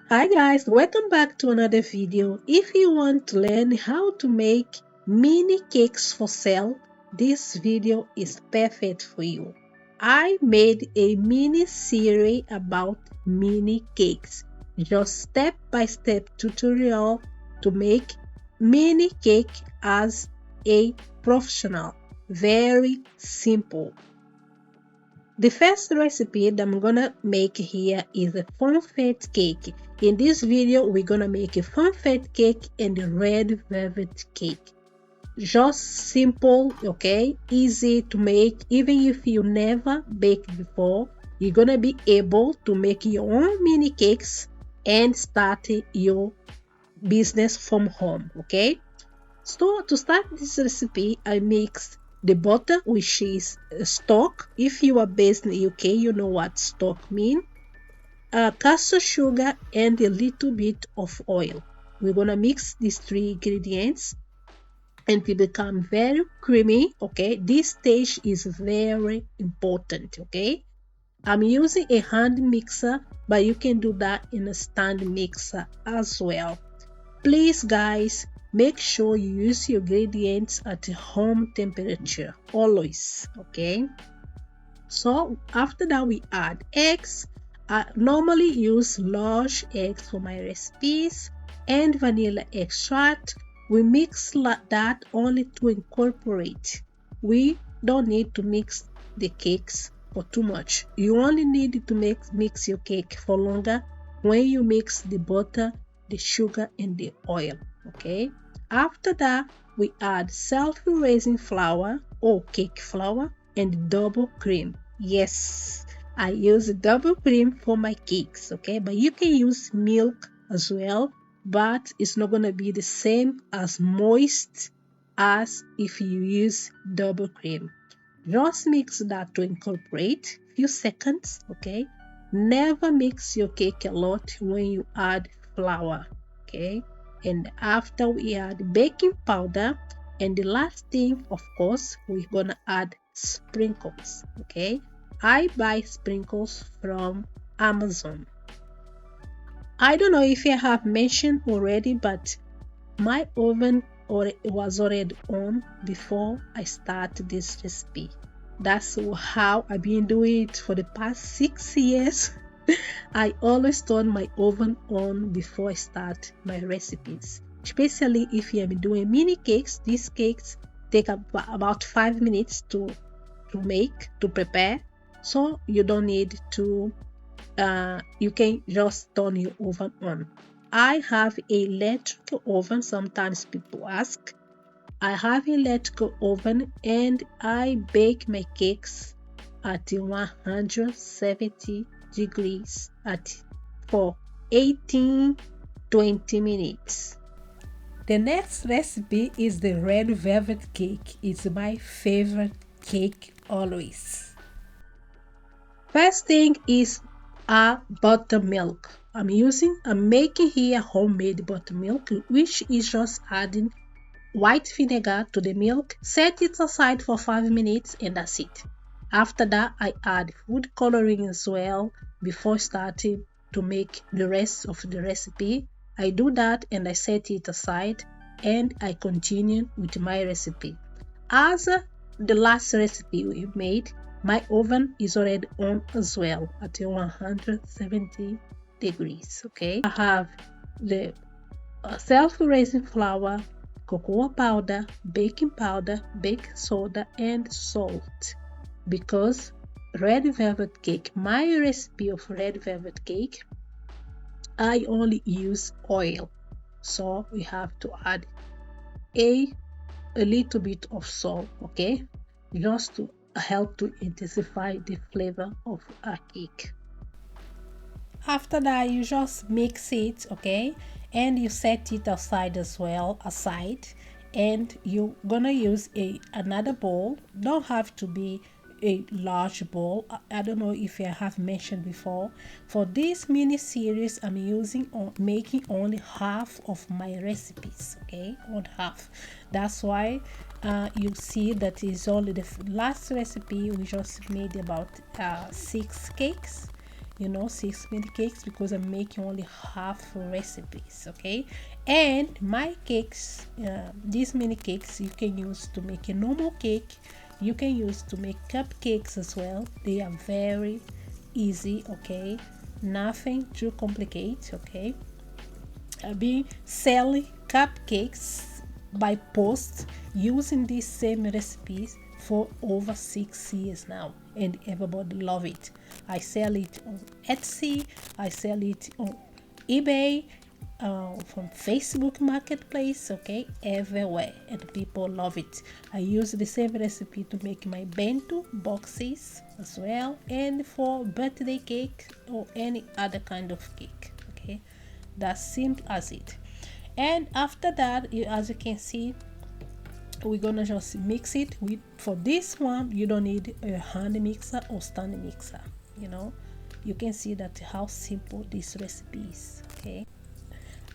Hi guys, welcome back to another video. If you want to learn how to make mini cakes for sale, this video is perfect for you. I made a mini series about mini cakes, just step-by-step tutorial to make mini cake as a professional. Very simple. The first recipe that I'm gonna make here is a Funfett cake. In this video, we're gonna make a Funfett cake and a red velvet cake. Just simple, okay? Easy to make. Even if you never baked before, you're gonna be able to make your own mini cakes and start your business from home, okay? So to start this recipe, I mixed the butter, which is stock. If you are based in the UK, you know what stock mean. Castor sugar and a little bit of oil. We're gonna mix these three ingredients and it become very creamy. Okay, this stage is very important. Okay, I'm using a hand mixer, but you can do that in a stand mixer as well. Please guys, make sure you use your ingredients at home temperature always, okay? So after that we add eggs. I normally use large eggs for my recipes and vanilla extract. We mix that only to incorporate. We don't need to mix the cakes for too much. You only need to mix your cake for longer when you mix the butter, the sugar and the oil, okay? After that we add self-raising flour or cake flour and double cream. Yes, I use double cream for my cakes, okay? But you can use milk as well, but it's not gonna be the same as moist as if you use double cream. Just mix that to incorporate few seconds, okay? Never mix your cake a lot when you add flour, okay? And after we add baking powder, and the last thing, of course, we're gonna add sprinkles, okay? I buy sprinkles from Amazon. I don't know if I have mentioned already, but my oven was already on before I start this recipe. That's how I've been doing it for the past 6 years. I always turn my oven on before I start my recipes, especially if I'm doing mini cakes. These cakes take about 5 minutes to prepare, so you don't need to you can just turn your oven on. I have an electrical oven. Sometimes people ask. I have an electrical oven and I bake my cakes at 170 degrees for 18-20 minutes. The next recipe is the red velvet cake. It's my favorite cake always. First thing is buttermilk. I'm making here homemade buttermilk, which is just adding white vinegar to the milk. Set it aside for 5 minutes and that's it. After that, I add food coloring as well before starting to make the rest of the recipe. I do that and I set it aside and I continue with my recipe. As the last recipe we made, my oven is already on as well at 170 degrees, okay? I have the self-raising flour, cocoa powder, baking soda and salt. Because red velvet cake, my recipe of red velvet cake, I only use oil, so we have to add a little bit of salt, okay, just to help to intensify the flavor of a cake. After that, you just mix it, okay, and you set it aside as well, and you're gonna use another bowl. Don't have to be a large bowl. I don't know if I have mentioned before, for this mini series I'm making only half of my recipes, okay, on half. That's why you see that is only the last recipe. We just made about 6 cakes 6 mini cakes, because I'm making only half recipes. Okay, and my cakes, these mini cakes, you can use to make a normal cake, you can use to make cupcakes as well. They are very easy. Okay, nothing too complicated. Okay, I've been selling cupcakes by post using these same recipes for over 6 years now, and everybody love it. I sell it on Etsy, I sell it on eBay, from Facebook Marketplace, okay, everywhere, and people love it. I use the same recipe to make my bento boxes as well, and for birthday cake or any other kind of cake. Okay, that's simple as it. And after that, as you can see, we're gonna just mix it with, for this one you don't need a hand mixer or stand mixer. You can see that how simple this recipe is. Okay,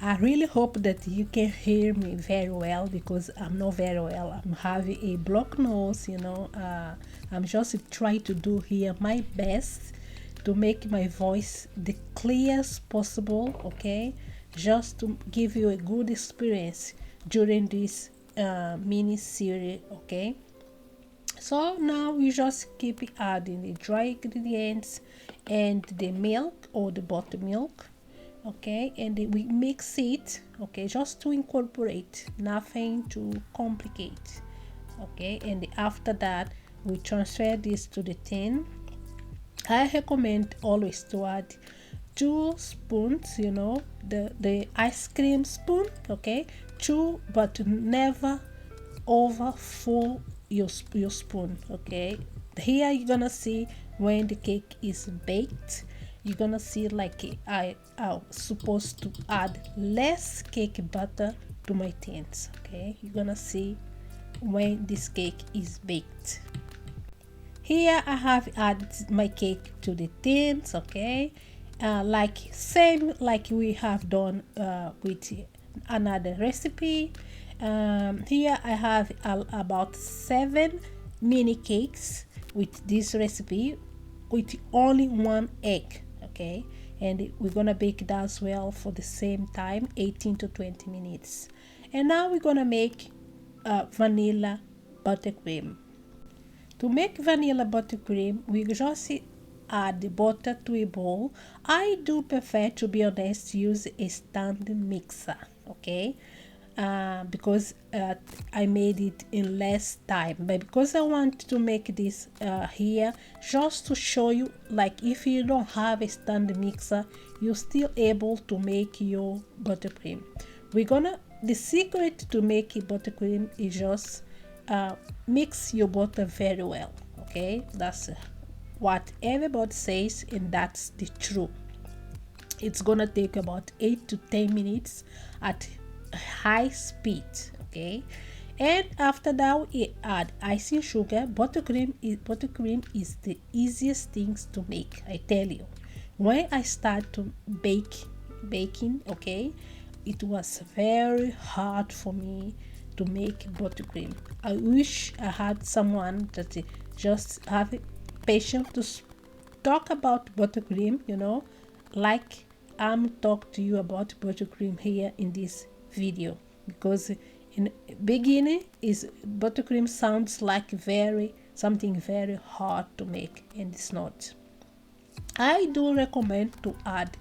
I really hope that you can hear me very well, because I'm not very well. I'm having a blocked nose. I'm just trying to do here my best to make my voice the clearest possible. Okay, just to give you a good experience during this mini series. Okay, so now we just keep adding the dry ingredients and the milk or the buttermilk. Okay, and we mix it. Okay, just to incorporate, nothing too complicate. Okay, and after that we transfer this to the tin. I recommend always to add 2 spoons, the ice cream spoon. Okay, 2, but never over full your spoon. Okay, here you're gonna see when the cake is baked, you're gonna see like I supposed to add less cake batter to my tins. Okay, you're gonna see when this cake is baked. Here I have added my cake to the tins. Okay, like same like we have done with another recipe. Here I have about 7 mini cakes with this recipe with only 1 egg. Okay, and we're gonna bake that as well for the same time, 18 to 20 minutes. And now we're gonna make vanilla buttercream. To make vanilla buttercream, we just add the butter to a bowl. I do prefer, to be honest, use a stand mixer. Okay, because I made it in less time, but because I want to make this here just to show you, like if you don't have a stand mixer, you're still able to make your buttercream. The secret to make a buttercream is just mix your butter very well. Okay, that's what everybody says, and that's the truth. It's gonna take about 8 to 10 minutes at high speed. Okay, and after that we add icing sugar. Buttercream is the easiest things to make. I tell you, when I start to baking, okay, it was very hard for me to make buttercream. I wish I had someone that just have patience to talk about buttercream, like I'm talking to you about buttercream here in this video, because in beginning is buttercream sounds like something very hard to make, and it's not. I do recommend to add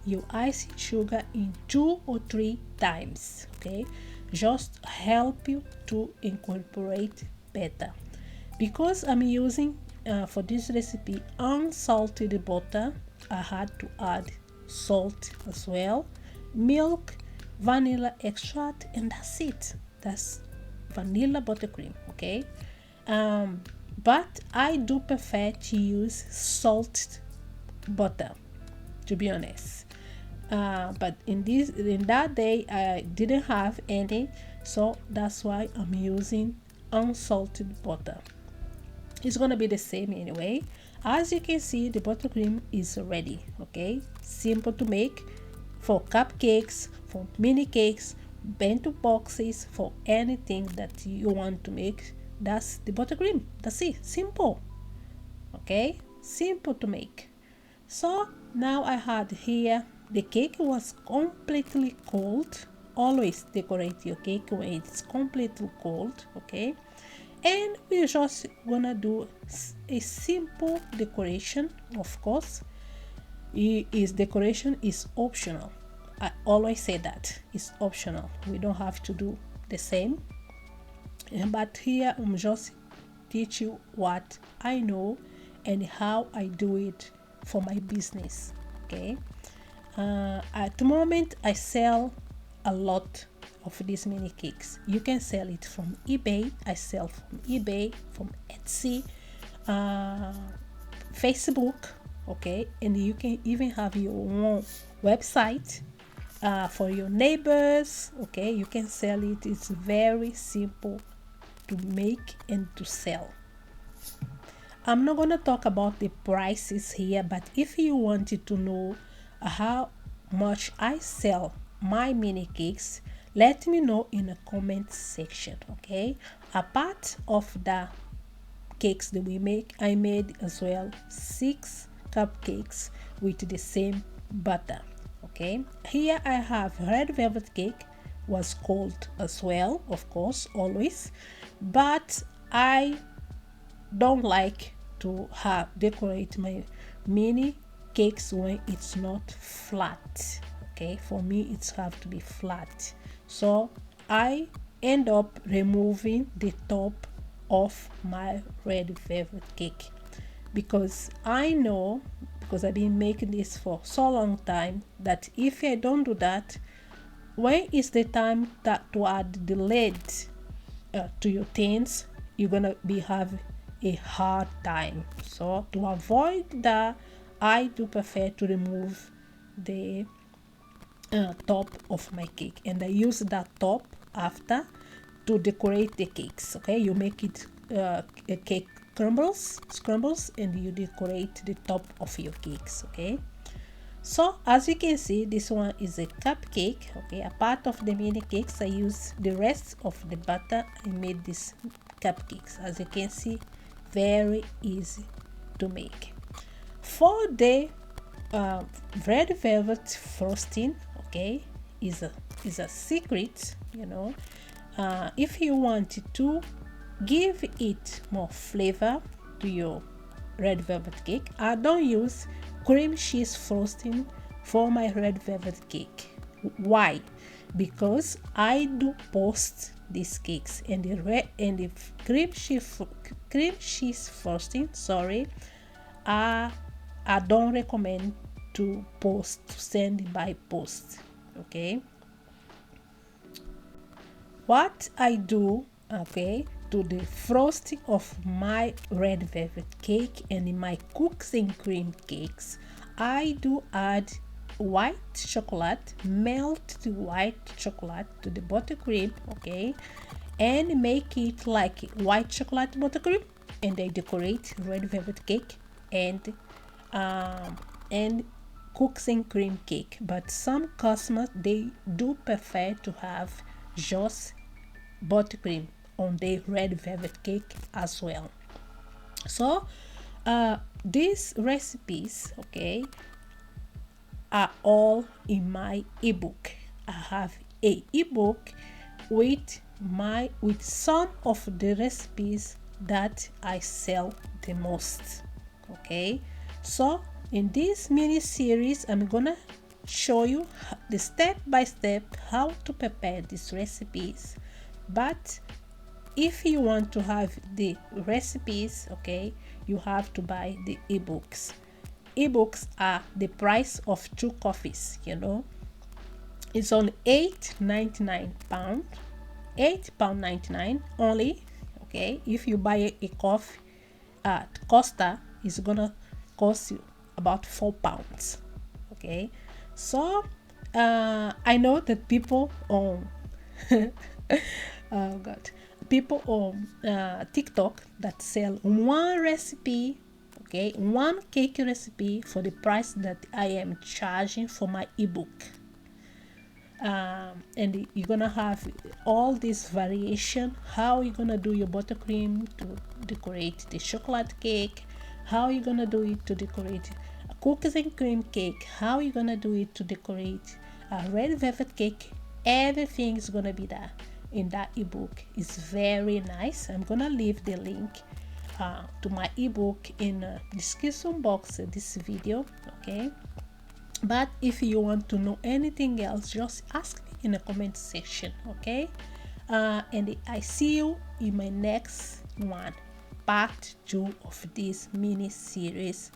your icing sugar in 2 or 3 times. Okay, just help you to incorporate better. Because I'm using for this recipe unsalted butter, I had to add salt as well, milk, vanilla extract, and that's it. That's vanilla buttercream. Okay, but I do prefer to use salt butter, to be honest. But in that day I didn't have any, so that's why I'm using unsalted butter. It's gonna be the same anyway. As you can see, the buttercream is ready. Okay, simple to make for cupcakes, for mini cakes, bento boxes, for anything that you want to make. That's the buttercream. That's it. Simple. Okay, simple to make. So Now I had here the cake was completely cold. Always decorate your cake when it's completely cold, okay? And we're just gonna do a simple decoration. Of course, is decoration is optional. I always say that it's optional. We don't have to do the same. But here I'm just teach you what I know and how I do it for my business. Okay. At the moment, I sell a lot of these mini cakes. You can sell it from eBay. I sell from eBay, from Etsy, uh, Facebook, okay, and you can even have your own website for your neighbors, okay. You can sell it. It's very simple to make and to sell. I'm not going to talk about the prices here, but if you wanted to know how much I sell my mini cakes, let me know in the comment section, okay. Apart of the cakes that we make, I made as well 6 cupcakes with the same butter, okay. Here I have red velvet cake, was cold as well, of course, always, but I don't like to decorate my mini cakes when it's not flat, okay. For me it's have to be flat, so I end up removing the top of my red velvet cake because I know, because I've been making this for so long time, that if I don't do that, when is the time that to add the lid to your things, you're gonna be having a hard time. So to avoid that, I do prefer to remove the top of my cake, and I use that top after to decorate the cakes, okay. You make it a cake scrambles and you decorate the top of your cakes, okay. So as you can see, this one is a cupcake, okay. A part of the mini cakes, I use the rest of the butter. I made these cupcakes, as you can see, very easy to make. For the red velvet frosting, okay, is a secret, you know. If you want to give it more flavor to your red velvet cake, I don't use cream cheese frosting for my red velvet cake. Why? Because I do post these cakes, and the cream cheese frosting, sorry, I don't recommend to send by post, okay. What I do, okay, to the frosting of my red velvet cake and in my cookies and cream cakes, I do add white chocolate, melt the white chocolate to the buttercream, okay, and make it like white chocolate buttercream, and I decorate red velvet cake and cookies and cream cake. But some customers, they do prefer to have just buttercream on the red velvet cake as well. So these recipes, okay, are all in my ebook. I have a ebook with some of the recipes that I sell the most, okay. So in this mini series, I'm gonna show you the step by step how to prepare these recipes. But if you want to have the recipes, okay, you have to buy the ebooks. Ebooks are the price of 2 coffees, you know. It's on £8.99, £8.99 only, okay. If you buy a coffee at Costa, it's gonna cost you about £4, okay. So I know that people on oh god, people on TikTok that sell one recipe, okay, one cake recipe for the price that I am charging for my ebook. And you're gonna have all this variation, how you're gonna do your buttercream to decorate the chocolate cake, how you're gonna do it to decorate cookies and cream cake, how you're gonna do it to decorate a red velvet cake. Everything is gonna be there in that ebook. It's very nice. I'm gonna leave the link to my ebook in the description box of this video, okay? But if you want to know anything else, just ask me in the comment section, okay? And I see you in my next one, part 2 of this mini series.